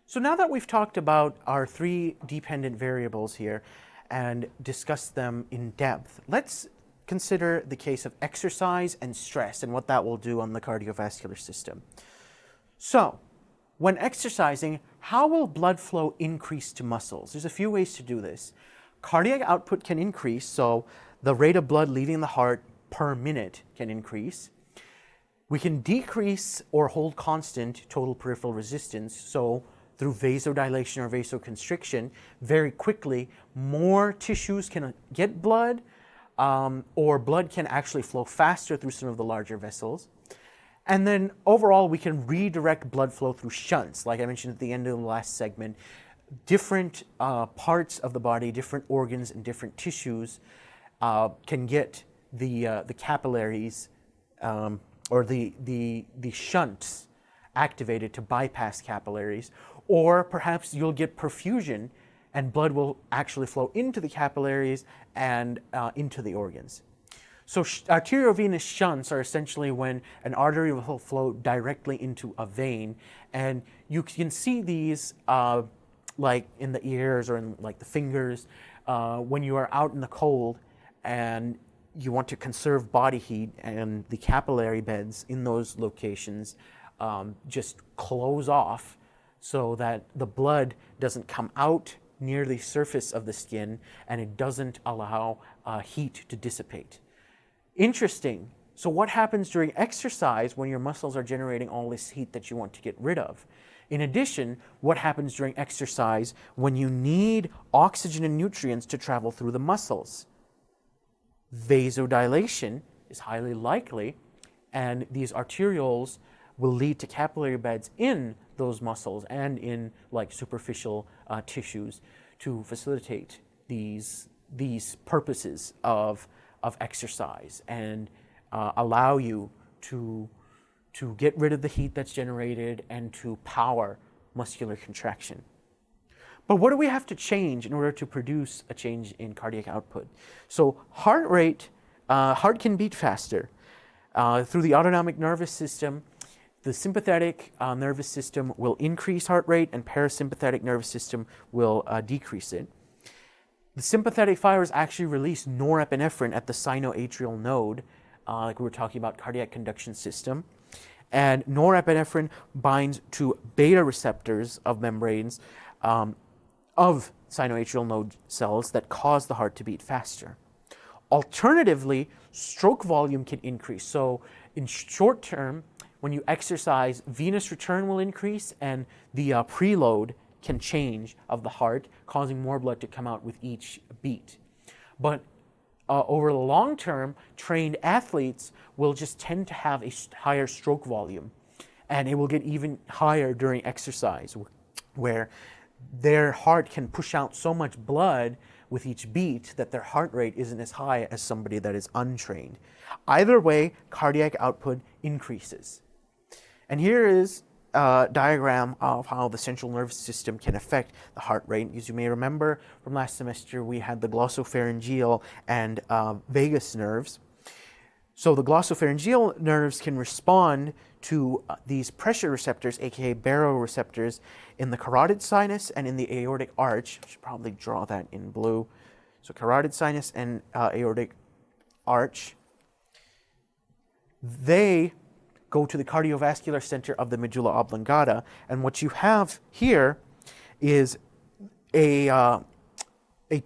So now that we've talked about our three dependent variables here and discussed them in depth, let's consider the case of exercise and stress and what that will do on the cardiovascular system. So, when exercising, how will blood flow increase to muscles? There's a few ways to do this. Cardiac output can increase, so the rate of blood leaving the heart per minute can increase. We can decrease or hold constant total peripheral resistance, so through vasodilation or vasoconstriction, very quickly, more tissues can get blood, or blood can actually flow faster through some of the larger vessels. And then overall, we can redirect blood flow through shunts. Like I mentioned at the end of the last segment, different parts of the body, different organs and different tissues can get the capillaries or the shunts activated to bypass capillaries. Or perhaps you'll get perfusion and blood will actually flow into the capillaries and into the organs. So arteriovenous shunts are essentially when an artery will flow directly into a vein, and you can see these like in the ears or in like the fingers when you are out in the cold and you want to conserve body heat, and the capillary beds in those locations just close off so that the blood doesn't come out near the surface of the skin and it doesn't allow heat to dissipate. Interesting. So what happens during exercise when your muscles are generating all this heat that you want to get rid of? In addition, what happens during exercise when you need oxygen and nutrients to travel through the muscles? Vasodilation is highly likely, and these arterioles will lead to capillary beds in those muscles and in like superficial tissues to facilitate these purposes of exercise and allow you to get rid of the heat that's generated and to power muscular contraction. But what do we have to change in order to produce a change in cardiac output? So heart rate, heart can beat faster. Through the autonomic nervous system, the sympathetic nervous system will increase heart rate and parasympathetic nervous system will decrease it. The sympathetic fibers actually release norepinephrine at the sinoatrial node, like we were talking about cardiac conduction system. And norepinephrine binds to beta receptors of membranes of sinoatrial node cells that cause the heart to beat faster. Alternatively, stroke volume can increase. So in short term, when you exercise, venous return will increase and the preload can change of the heart, causing more blood to come out with each beat. But over the long term, trained athletes will just tend to have a higher stroke volume, and it will get even higher during exercise, where their heart can push out so much blood with each beat that their heart rate isn't as high as somebody that is untrained. Either way, cardiac output increases. And here is a diagram of how the central nervous system can affect the heart rate. As you may remember from last semester, we had the glossopharyngeal and vagus nerves. So the glossopharyngeal nerves can respond to these pressure receptors, aka baroreceptors, in the carotid sinus and in the aortic arch. I should probably draw that in blue. So carotid sinus and aortic arch. They go to the cardiovascular center of the medulla oblongata, and what you have here is a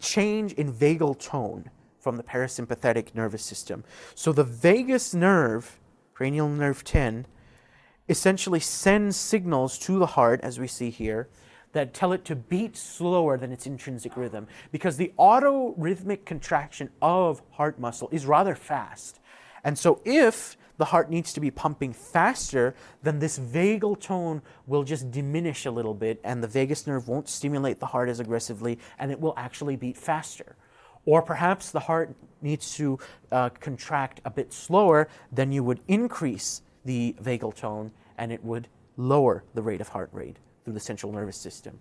change in vagal tone from the parasympathetic nervous system. So the vagus nerve, cranial nerve 10, essentially sends signals to the heart, as we see here, that tell it to beat slower than its intrinsic rhythm, because the autorhythmic contraction of heart muscle is rather fast. And so if the heart needs to be pumping faster, then this vagal tone will just diminish a little bit and the vagus nerve won't stimulate the heart as aggressively and it will actually beat faster. Or perhaps the heart needs to contract a bit slower, then you would increase the vagal tone and it would lower the rate of heart rate through the central nervous system.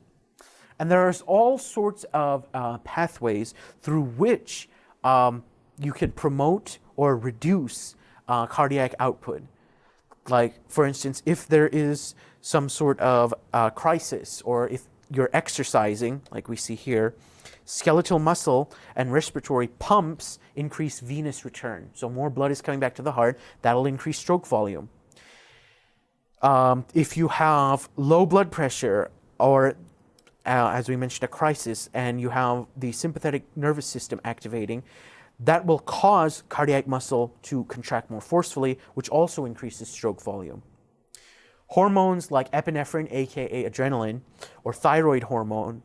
And there are all sorts of pathways through which you could promote or reduce cardiac output. Like, for instance, if there is some sort of crisis, or if you're exercising, like we see here, skeletal muscle and respiratory pumps increase venous return. So more blood is coming back to the heart. That'll increase stroke volume. If you have low blood pressure, or as we mentioned, a crisis, and you have the sympathetic nervous system activating, that will cause cardiac muscle to contract more forcefully, which also increases stroke volume. Hormones like epinephrine, aka adrenaline, or thyroid hormone,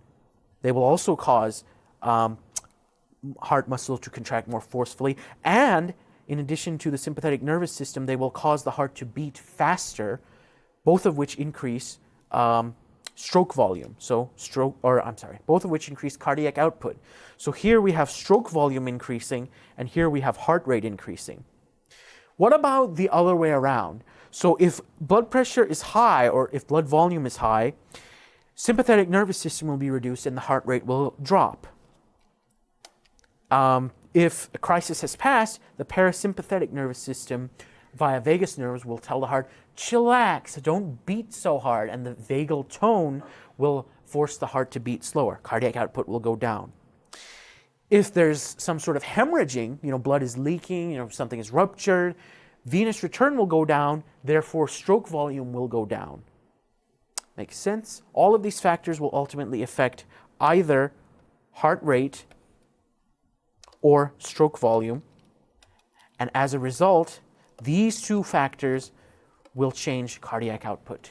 they will also cause heart muscle to contract more forcefully. And in addition to the sympathetic nervous system, they will cause the heart to beat faster, both of which increase stroke volume. Both of which increase cardiac output. So here we have stroke volume increasing, and here we have heart rate increasing. What about the other way around? So if blood pressure is high, or if blood volume is high, sympathetic nervous system will be reduced and the heart rate will drop. If a crisis has passed, the parasympathetic nervous system via vagus nerves will tell the heart, chillax, don't beat so hard, and the vagal tone will force the heart to beat slower. Cardiac output will go down. If there's some sort of hemorrhaging, blood is leaking, something is ruptured, venous return will go down, therefore stroke volume will go down. Makes sense? All of these factors will ultimately affect either heart rate or stroke volume, and as a result, these two factors will change cardiac output.